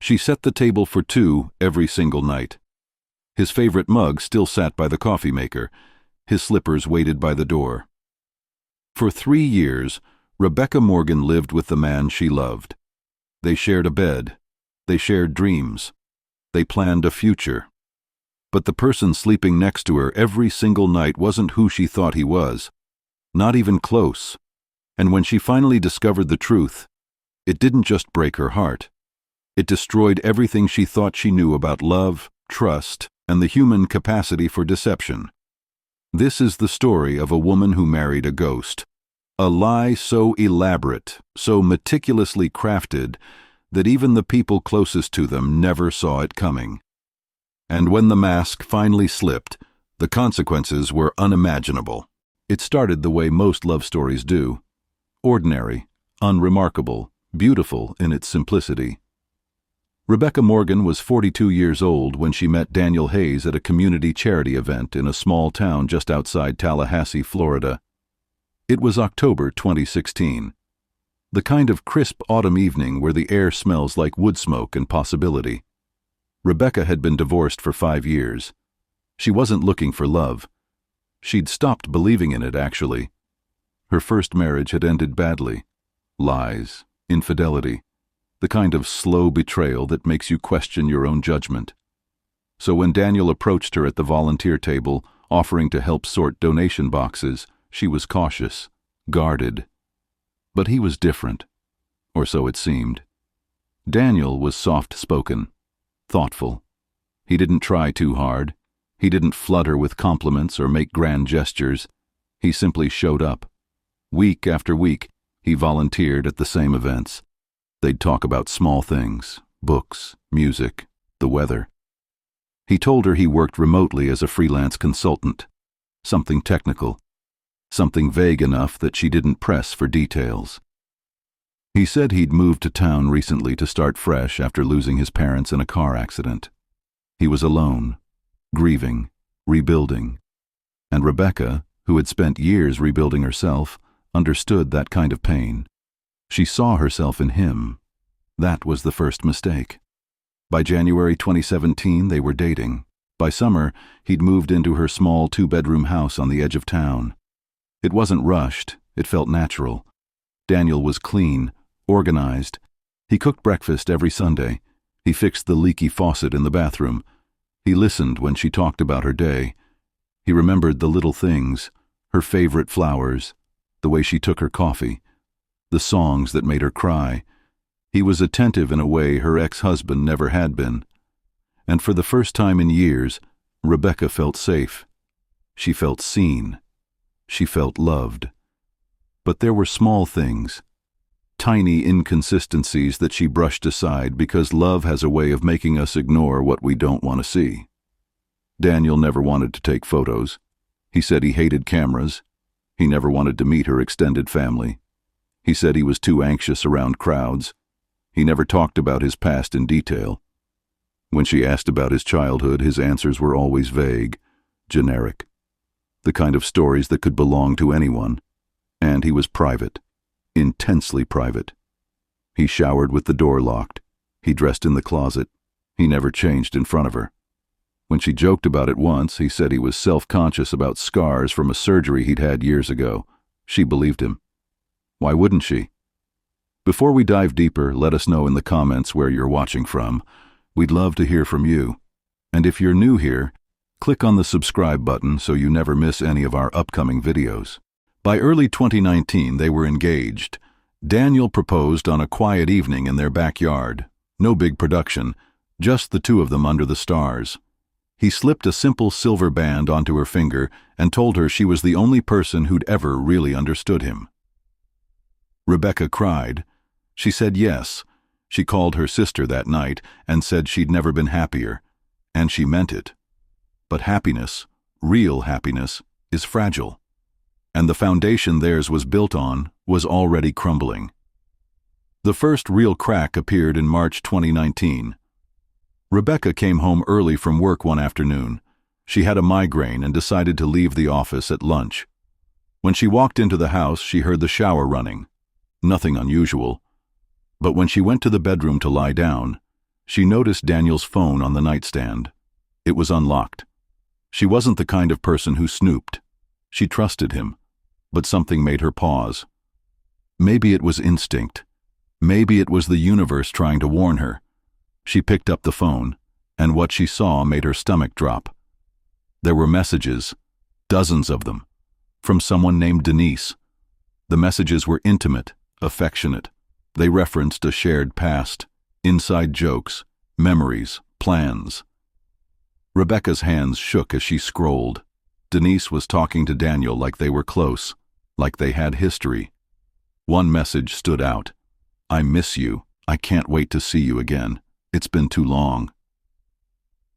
She set the table for two every single night. His favorite mug still sat by the coffee maker. His slippers waited by the door. For 3 years, Rebecca Morgan lived with the man she loved. They shared a bed. They shared dreams. They planned a future. But the person sleeping next to her every single night wasn't who she thought he was. Not even close. And when she finally discovered the truth, it didn't just break her heart. It destroyed everything she thought she knew about love, trust, and the human capacity for deception. This is the story of a woman who married a ghost. A lie so elaborate, so meticulously crafted, that even the people closest to them never saw it coming. And when the mask finally slipped, the consequences were unimaginable. It started the way most love stories do. Ordinary, unremarkable, beautiful in its simplicity. Rebecca Morgan was 42 years old when she met Daniel Hayes at a community charity event in a small town just outside Tallahassee, Florida. It was October 2016. The kind of crisp autumn evening where the air smells like wood smoke and possibility. Rebecca had been divorced for 5 years. She wasn't looking for love. She'd stopped believing in it, actually. Her first marriage had ended badly. Lies, infidelity, the kind of slow betrayal that makes you question your own judgment. So when Daniel approached her at the volunteer table, offering to help sort donation boxes, she was cautious, guarded. But he was different, or so it seemed. Daniel was soft-spoken, thoughtful. He didn't try too hard. He didn't flood her with compliments or make grand gestures. He simply showed up. Week after week, he volunteered at the same events. They'd talk about small things, books, music, the weather. He told her he worked remotely as a freelance consultant, something technical, something vague enough that she didn't press for details. He said he'd moved to town recently to start fresh after losing his parents in a car accident. He was alone, grieving, rebuilding, and Rebecca, who had spent years rebuilding herself, understood that kind of pain. She saw herself in him. That was the first mistake. By January 2017, they were dating. By summer, he'd moved into her small 2-bedroom house on the edge of town. It wasn't rushed, it felt natural. Daniel was clean, organized. He cooked breakfast every Sunday. He fixed the leaky faucet in the bathroom. He listened when she talked about her day. He remembered the little things, her favorite flowers, the way she took her coffee, the songs that made her cry. He was attentive in a way her ex-husband never had been. And for the first time in years, Rebecca felt safe. She felt seen. She felt loved. But there were small things, tiny inconsistencies that she brushed aside because love has a way of making us ignore what we don't want to see. Daniel never wanted to take photos. He said he hated cameras. He never wanted to meet her extended family. He said he was too anxious around crowds. He never talked about his past in detail. When she asked about his childhood, his answers were always vague, generic, the kind of stories that could belong to anyone. And he was private, intensely private. He showered with the door locked. He dressed in the closet. He never changed in front of her. When she joked about it once, he said he was self-conscious about scars from a surgery he'd had years ago. She believed him. Why wouldn't she? Before we dive deeper, let us know in the comments where you're watching from. We'd love to hear from you. And if you're new here, click on the subscribe button so you never miss any of our upcoming videos. By early 2019, they were engaged. Daniel proposed on a quiet evening in their backyard. No big production, just the two of them under the stars. He slipped a simple silver band onto her finger and told her she was the only person who'd ever really understood him. Rebecca cried. She said yes. She called her sister that night and said she'd never been happier. And she meant it. But happiness, real happiness, is fragile. And the foundation theirs was built on was already crumbling. The first real crack appeared in March 2019. Rebecca came home early from work one afternoon. She had a migraine and decided to leave the office at lunch. When she walked into the house, she heard the shower running. Nothing unusual. But when she went to the bedroom to lie down, She noticed Daniel's phone on the nightstand. It was unlocked. She wasn't the kind of person who snooped. She trusted him, but something made her pause. Maybe it was instinct. Maybe it was the universe trying to warn her. She picked up the phone, and what she saw made her stomach drop. There were messages, dozens of them, from someone named Denise. The messages were intimate, affectionate. They referenced a shared past, inside jokes, memories, plans. Rebecca's hands shook as she scrolled. Denise was talking to Daniel like they were close, like they had history. One message stood out. "I miss you. I can't wait to see you again. It's been too long."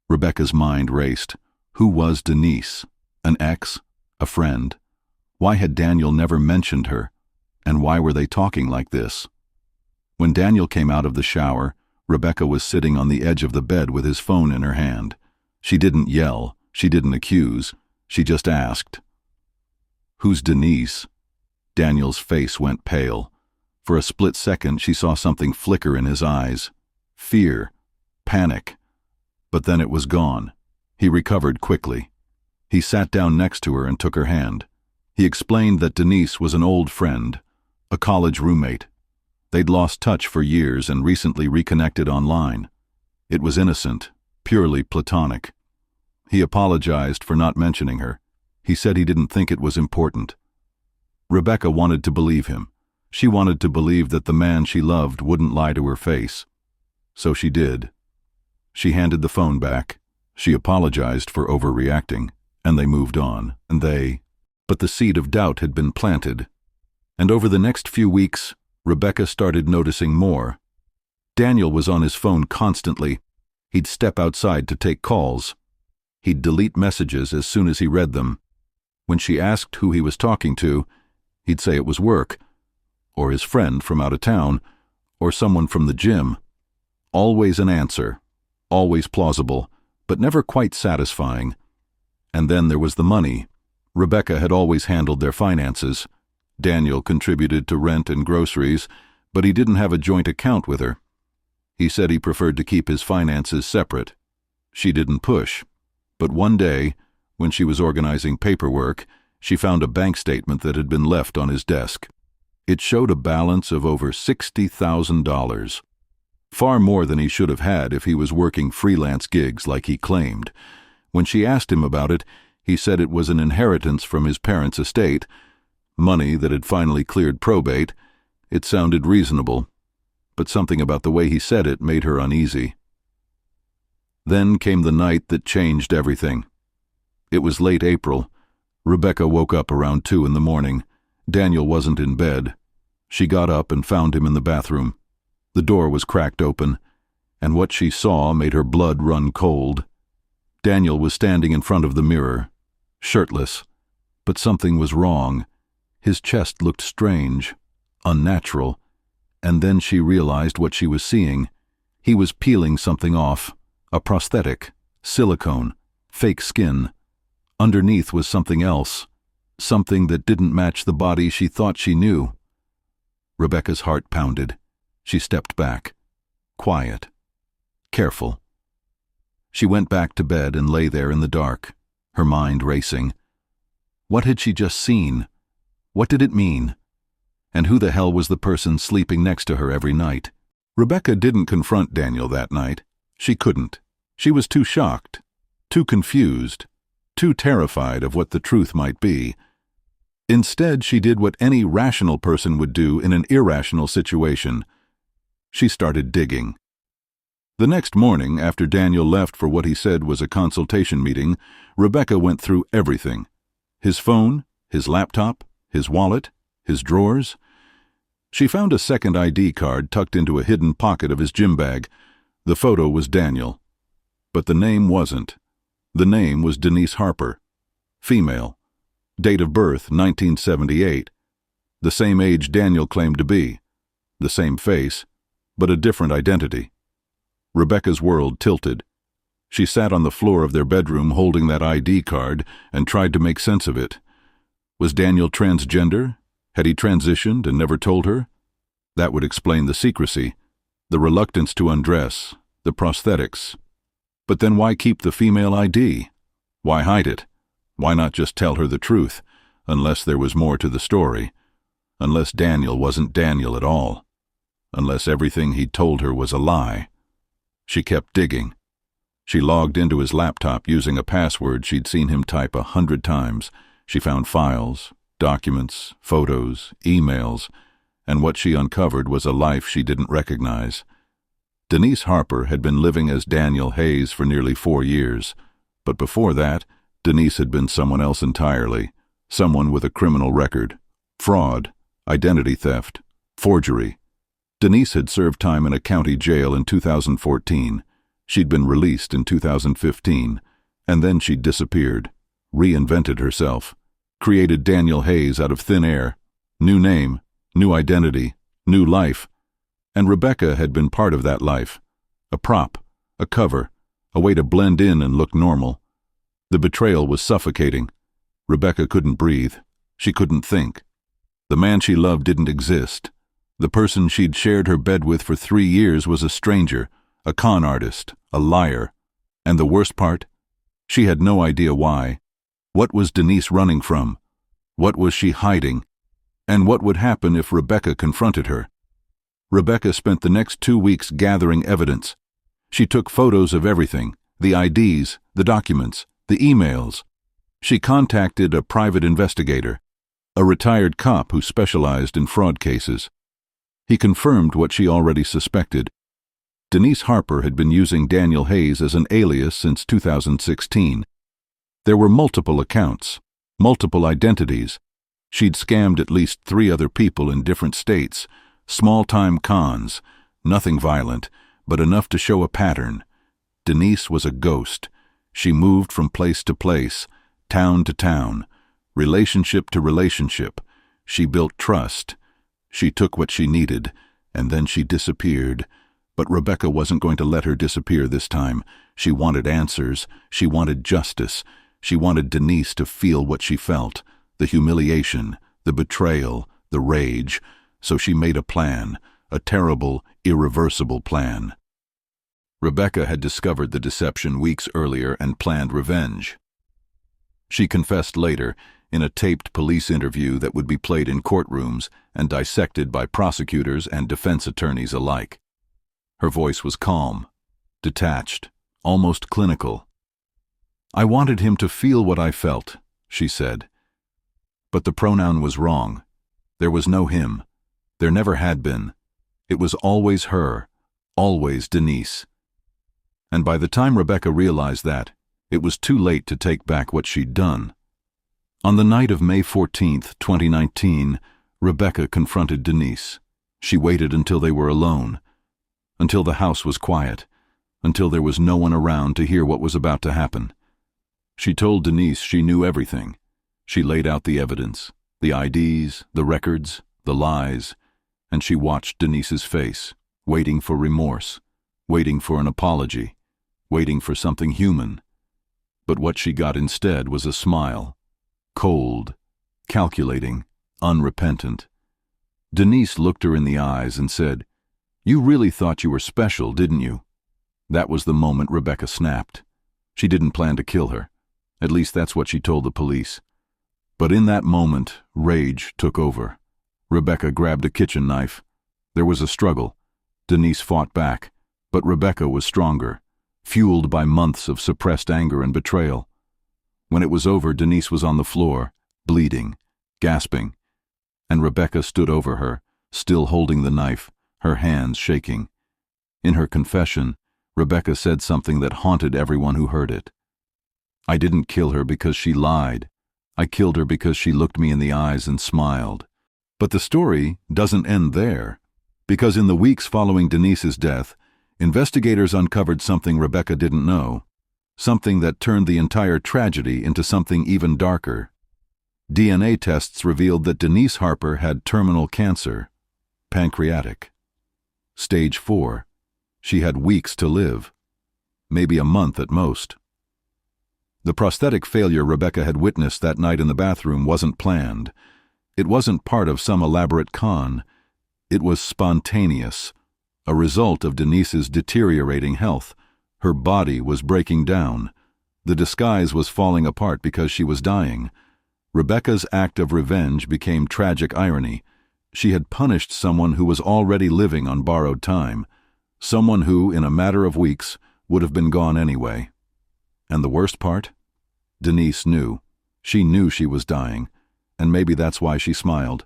Rebecca's mind raced. Who was Denise? An ex? A friend? Why had Daniel never mentioned her? And why were they talking like this? When Daniel came out of the shower, Rebecca was sitting on the edge of the bed with his phone in her hand. She didn't yell. She didn't accuse. She just asked. "Who's Denise?" Daniel's face went pale. For a split second, she saw something flicker in his eyes. Fear. Panic. But then it was gone. He recovered quickly. He sat down next to her and took her hand. He explained that Denise was an old friend, a college roommate. They'd lost touch for years and recently reconnected online. It was innocent, purely platonic. He apologized for not mentioning her. He said he didn't think it was important. Rebecca wanted to believe him. She wanted to believe that the man she loved wouldn't lie to her face. So she did. She handed the phone back. She apologized for overreacting, and they moved on, But the seed of doubt had been planted. And over the next few weeks, Rebecca started noticing more. Daniel was on his phone constantly. He'd step outside to take calls. He'd delete messages as soon as he read them. When she asked who he was talking to, he'd say it was work, or his friend from out of town, or someone from the gym. Always an answer, always plausible, but never quite satisfying. And then there was the money. Rebecca had always handled their finances. Daniel contributed to rent and groceries, but he didn't have a joint account with her. He said he preferred to keep his finances separate. She didn't push. But one day, when she was organizing paperwork, she found a bank statement that had been left on his desk. It showed a balance of over $60,000. Far more than he should have had if he was working freelance gigs like he claimed. When she asked him about it, he said it was an inheritance from his parents' estate, money that had finally cleared probate. It sounded reasonable, but something about the way he said it made her uneasy. Then came the night that changed everything. It was late April. Rebecca woke up around 2 in the morning. Daniel wasn't in bed. She got up and found him in the bathroom. The door was cracked open, and what she saw made her blood run cold. Daniel was standing in front of the mirror, shirtless, but something was wrong. His chest looked strange, unnatural, and then she realized what she was seeing. He was peeling something off, a prosthetic, silicone, fake skin. Underneath was something else, something that didn't match the body she thought she knew. Rebecca's heart pounded. She stepped back, quiet, careful. She went back to bed and lay there in the dark, her mind racing. What had she just seen? What did it mean? And who the hell was the person sleeping next to her every night? Rebecca didn't confront Daniel that night. She couldn't. She was too shocked, too confused, too terrified of what the truth might be. Instead, she did what any rational person would do in an irrational situation. She started digging. The next morning, after Daniel left for what he said was a consultation meeting, Rebecca went through everything. His phone, his laptop, his wallet, his drawers. She found a second ID card tucked into a hidden pocket of his gym bag. The photo was Daniel. But the name wasn't. The name was Denise Harper. Female. Date of birth, 1978. The same age Daniel claimed to be. The same face, but a different identity. Rebecca's world tilted. She sat on the floor of their bedroom holding that ID card and tried to make sense of it. Was Daniel transgender? Had he transitioned and never told her? That would explain the secrecy, the reluctance to undress, the prosthetics. But then why keep the female ID? Why hide it? Why not just tell her the truth, unless there was more to the story? Unless Daniel wasn't Daniel at all? Unless everything he'd told her was a lie? She kept digging. She logged into his laptop using a password she'd seen him type 100 times. She found files, documents, photos, emails, and what she uncovered was a life she didn't recognize. Denise Harper had been living as Daniel Hayes for nearly 4 years, but before that, Denise had been someone else entirely, someone with a criminal record, fraud, identity theft, forgery. Denise had served time in a county jail in 2014. She'd been released in 2015, and then she'd disappeared, reinvented herself, created Daniel Hayes out of thin air, new name, new identity, new life. And Rebecca had been part of that life, a prop, a cover, a way to blend in and look normal. The betrayal was suffocating. Rebecca couldn't breathe. She couldn't think. The man she loved didn't exist. The person she'd shared her bed with for 3 years was a stranger, a con artist, a liar. And the worst part? She had no idea why. What was Denise running from? What was she hiding? And what would happen if Rebecca confronted her? Rebecca spent the next 2 weeks gathering evidence. She took photos of everything, the IDs, the documents, the emails. She contacted a private investigator, a retired cop who specialized in fraud cases. He confirmed what she already suspected. Denise Harper had been using Daniel Hayes as an alias since 2016. There were multiple accounts, multiple identities. She'd scammed at least 3 other people in different states, small-time cons, nothing violent, but enough to show a pattern. Denise was a ghost. She moved from place to place, town to town, relationship to relationship. She built trust. She took what she needed, and then she disappeared. But Rebecca wasn't going to let her disappear this time. She wanted answers. She wanted justice. She wanted Denise to feel what she felt, the humiliation, the betrayal, the rage. So she made a plan, a terrible, irreversible plan. Rebecca had discovered the deception weeks earlier and planned revenge. She confessed later, in a taped police interview that would be played in courtrooms and dissected by prosecutors and defense attorneys alike. Her voice was calm, detached, almost clinical. "I wanted him to feel what I felt," she said. But the pronoun was wrong. There was no him. There never had been. It was always her, always Denise. And by the time Rebecca realized that, it was too late to take back what she'd done. On the night of May 14th, 2019, Rebecca confronted Denise. She waited until they were alone, until the house was quiet, until there was no one around to hear what was about to happen. She told Denise she knew everything. She laid out the evidence, the IDs, the records, the lies, and she watched Denise's face, waiting for remorse, waiting for an apology, waiting for something human. But what she got instead was a smile, cold, calculating, unrepentant. Denise looked her in the eyes and said, "You really thought you were special, didn't you?" That was the moment Rebecca snapped. She didn't plan to kill her. At least that's what she told the police. But in that moment, rage took over. Rebecca grabbed a kitchen knife. There was a struggle. Denise fought back, but Rebecca was stronger, fueled by months of suppressed anger and betrayal. When it was over, Denise was on the floor, bleeding, gasping, and Rebecca stood over her, still holding the knife, her hands shaking. In her confession, Rebecca said something that haunted everyone who heard it. "I didn't kill her because she lied. I killed her because she looked me in the eyes and smiled." But the story doesn't end there, because in the weeks following Denise's death, investigators uncovered something Rebecca didn't know, something that turned the entire tragedy into something even darker. DNA tests revealed that Denise Harper had terminal cancer, pancreatic. Stage 4. She had weeks to live, maybe a month at most. The prosthetic failure Rebecca had witnessed that night in the bathroom wasn't planned. It wasn't part of some elaborate con. It was spontaneous, a result of Denise's deteriorating health. Her body was breaking down. The disguise was falling apart because she was dying. Rebecca's act of revenge became tragic irony. She had punished someone who was already living on borrowed time, someone who, in a matter of weeks, would have been gone anyway. And the worst part? Denise knew. She knew she was dying, and maybe that's why she smiled.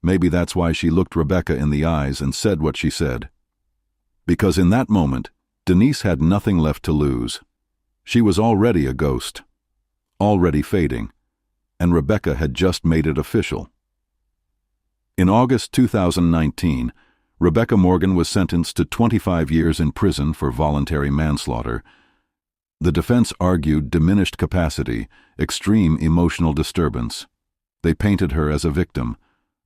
Maybe that's why she looked Rebecca in the eyes and said what she said. Because in that moment, Denise had nothing left to lose. She was already a ghost, already fading, and Rebecca had just made it official. In August 2019, Rebecca Morgan was sentenced to 25 years in prison for voluntary manslaughter. The defense argued diminished capacity, extreme emotional disturbance. They painted her as a victim,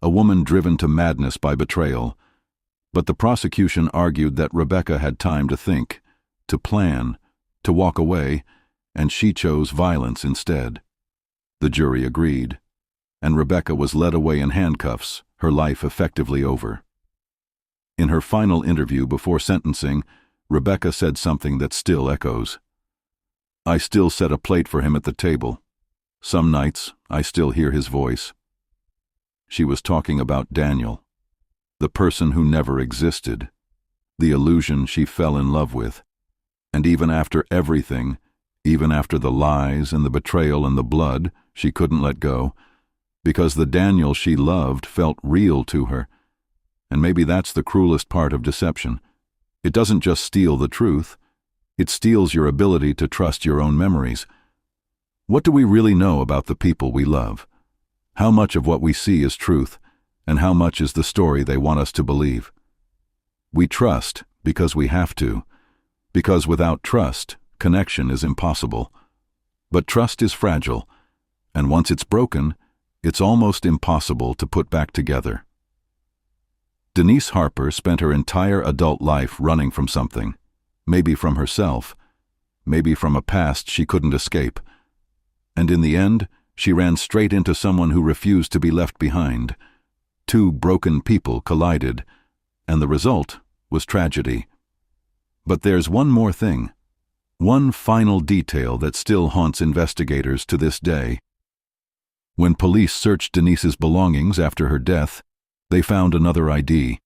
a woman driven to madness by betrayal. But the prosecution argued that Rebecca had time to think, to plan, to walk away, and she chose violence instead. The jury agreed, and Rebecca was led away in handcuffs, her life effectively over. In her final interview before sentencing, Rebecca said something that still echoes. "I still set a plate for him at the table. Some nights, I still hear his voice." She was talking about Daniel, the person who never existed, the illusion she fell in love with. And even after everything, even after the lies and the betrayal and the blood, she couldn't let go, because the Daniel she loved felt real to her. And maybe that's the cruelest part of deception. It doesn't just steal the truth, it steals your ability to trust your own memories. What do we really know about the people we love? How much of what we see is truth, and how much is the story they want us to believe? We trust because we have to, because without trust, connection is impossible. But trust is fragile, and once it's broken, it's almost impossible to put back together. Denise Harper spent her entire adult life running from something, maybe from herself, maybe from a past she couldn't escape. And in the end, she ran straight into someone who refused to be left behind. Two broken people collided, and the result was tragedy. But there's one more thing, one final detail that still haunts investigators to this day. When police searched Denise's belongings after her death, they found another ID,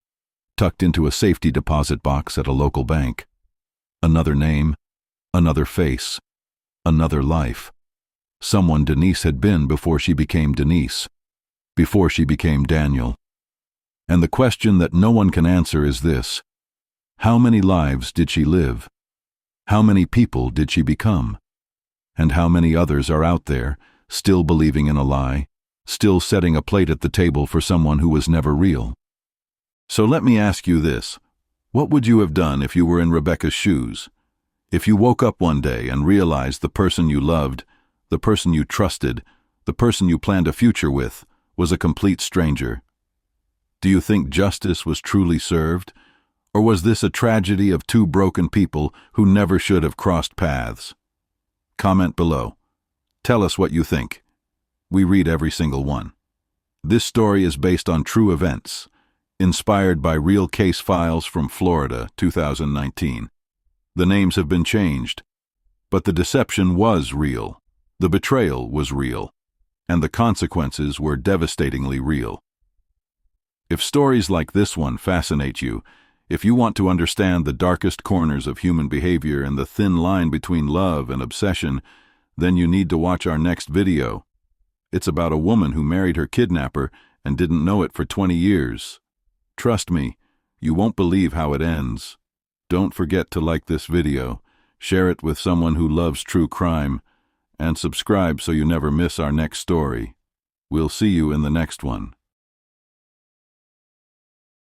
tucked into a safety deposit box at a local bank. Another name, another face, another life. Someone Denise had been before she became Denise, before she became Daniel. And the question that no one can answer is this: how many lives did she live? How many people did she become? And how many others are out there, still believing in a lie, still setting a plate at the table for someone who was never real? So let me ask you this. What would you have done if you were in Rebecca's shoes? If you woke up one day and realized the person you loved, the person you trusted, the person you planned a future with, was a complete stranger? Do you think justice was truly served? Or was this a tragedy of two broken people who never should have crossed paths? Comment below. Tell us what you think. We read every single one. This story is based on true events, inspired by real case files from Florida, 2019. The names have been changed, but the deception was real, the betrayal was real, and the consequences were devastatingly real. If stories like this one fascinate you, if you want to understand the darkest corners of human behavior and the thin line between love and obsession, then you need to watch our next video. It's about a woman who married her kidnapper and didn't know it for 20 years. Trust me, you won't believe how it ends. Don't forget to like this video, share it with someone who loves true crime, and subscribe so you never miss our next story. We'll see you in the next one.